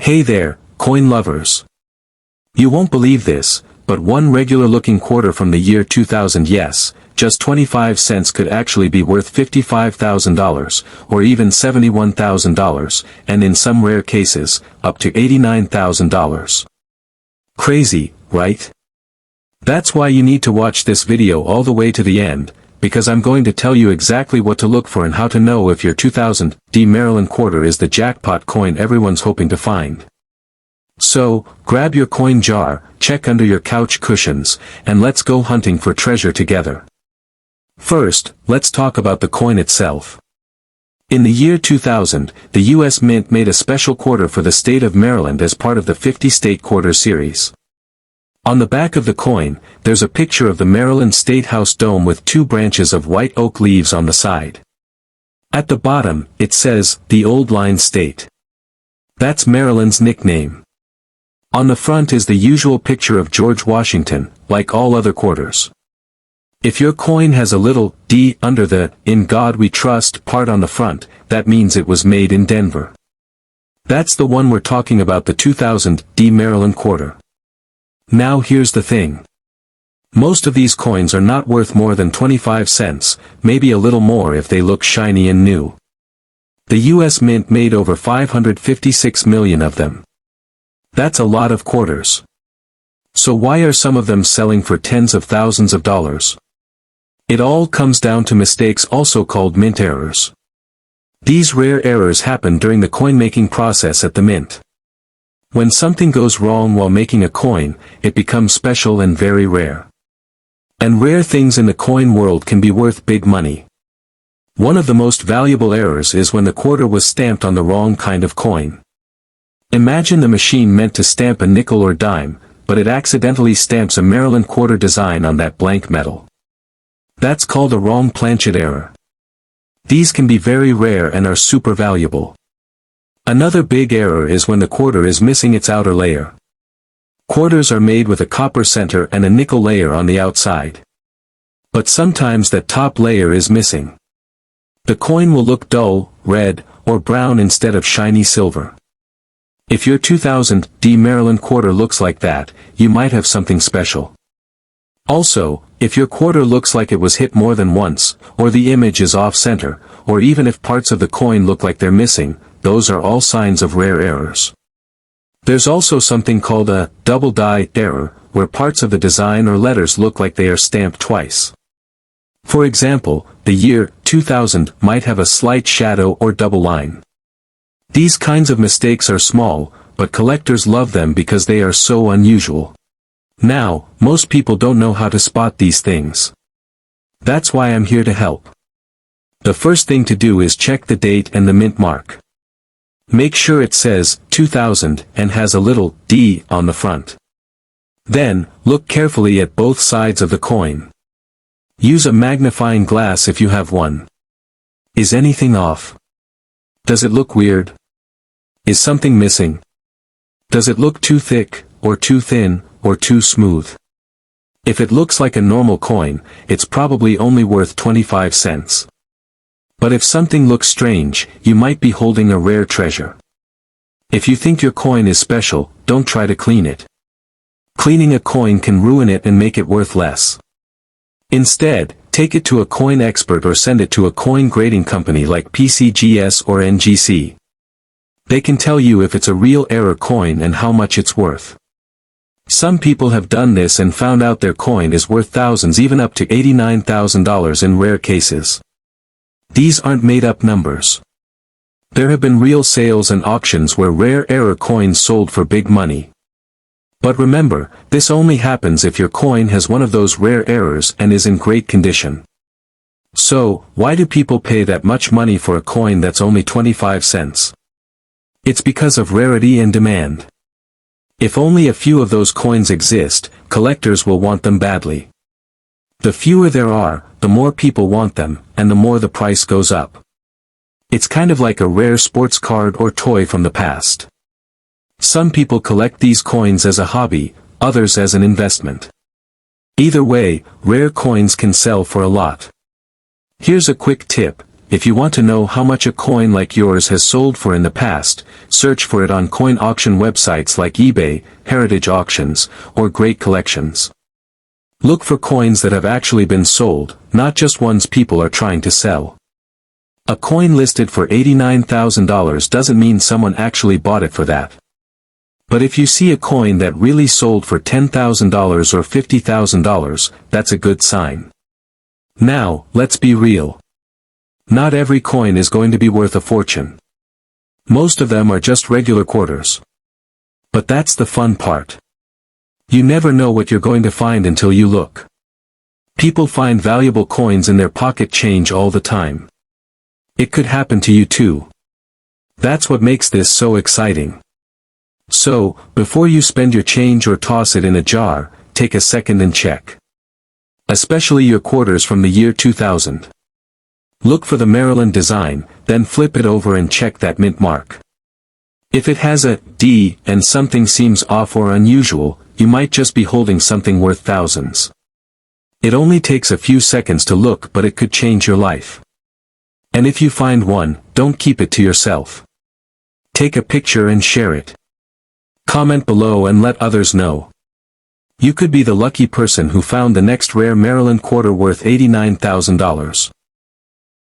Hey there, coin lovers. You won't believe this, but one regular-looking quarter from the year 2000, yes, just 25 cents could actually be worth $55,000, or even $71,000, and in some rare cases, up to $89,000. Crazy, right? That's why you need to watch this video all the way to the end, because I'm going to tell you exactly what to look for and how to know if your 2000 Maryland quarter is the jackpot coin everyone's hoping to find. So, grab your coin jar, check under your couch cushions, and let's go hunting for treasure together. First, let's talk about the coin itself. In the year 2000, the U.S. Mint made a special quarter for the state of Maryland as part of the 50-state quarter series. On the back of the coin, there's a picture of the Maryland State House dome with two branches of white oak leaves on the side. At the bottom, it says, "The Old Line State." That's Maryland's nickname. On the front is the usual picture of George Washington, like all other quarters. If your coin has a little D under the "In God We Trust" part on the front, that means it was made in Denver. That's the one we're talking about, the 2000 Maryland quarter. Now here's the thing. Most of these coins are not worth more than 25 cents, maybe a little more if they look shiny and new. The U.S. Mint made over 556 million of them. That's a lot of quarters. So why are some of them selling for tens of thousands of dollars? It all comes down to mistakes, also called mint errors. These rare errors happen during the coin-making process at the mint. When something goes wrong while making a coin, it becomes special and very rare. And rare things in the coin world can be worth big money. One of the most valuable errors is when the quarter was stamped on the wrong kind of coin. Imagine the machine meant to stamp a nickel or dime, but it accidentally stamps a Maryland quarter design on that blank metal. That's called a wrong planchet error. These can be very rare and are super valuable. Another big error is when the quarter is missing its outer layer. Quarters are made with a copper center and a nickel layer on the outside. But sometimes that top layer is missing. The coin will look dull, red, or brown instead of shiny silver. If your 2000 Maryland quarter looks like that, you might have something special. Also, if your quarter looks like it was hit more than once, or the image is off-center, or even if parts of the coin look like they're missing, those are all signs of rare errors. There's also something called a double die error, where parts of the design or letters look like they are stamped twice. For example, the year 2000 might have a slight shadow or double line. These kinds of mistakes are small, but collectors love them because they are so unusual. Now, most people don't know how to spot these things. That's why I'm here to help. The first thing to do is check the date and the mint mark. Make sure it says 2000 and has a little D on the front. Then, look carefully at both sides of the coin. Use a magnifying glass if you have one. Is anything off? Does it look weird? Is something missing? Does it look too thick, or too thin, or too smooth? If it looks like a normal coin, it's probably only worth 25 cents. But if something looks strange, you might be holding a rare treasure. If you think your coin is special, don't try to clean it. Cleaning a coin can ruin it and make it worth less. Instead, take it to a coin expert or send it to a coin grading company like PCGS or NGC. They can tell you if it's a real error coin and how much it's worth. Some people have done this and found out their coin is worth thousands, even up to $89,000 in rare cases. These aren't made-up numbers. There have been real sales and auctions where rare error coins sold for big money. But remember, this only happens if your coin has one of those rare errors and is in great condition. So, why do people pay that much money for a coin that's only 25 cents? It's because of rarity and demand. If only a few of those coins exist, collectors will want them badly. The fewer there are, the more people want them, and the more the price goes up. It's kind of like a rare sports card or toy from the past. Some people collect these coins as a hobby, others as an investment. Either way, rare coins can sell for a lot. Here's a quick tip: if you want to know how much a coin like yours has sold for in the past, search for it on coin auction websites like eBay, Heritage Auctions, or Great Collections. Look for coins that have actually been sold, not just ones people are trying to sell. A coin listed for $89,000 doesn't mean someone actually bought it for that. But if you see a coin that really sold for $10,000 or $50,000, that's a good sign. Now, let's be real. Not every coin is going to be worth a fortune. Most of them are just regular quarters. But that's the fun part. You never know what you're going to find until you look. People find valuable coins in their pocket change all the time. It could happen to you too. That's what makes this so exciting. So, before you spend your change or toss it in a jar, take a second and check. Especially your quarters from the year 2000. Look for the Maryland design, then flip it over and check that mint mark. If it has a D and something seems off or unusual, you might just be holding something worth thousands. It only takes a few seconds to look, but it could change your life. And if you find one, don't keep it to yourself. Take a picture and share it. Comment below and let others know. You could be the lucky person who found the next rare Maryland quarter worth $89,000.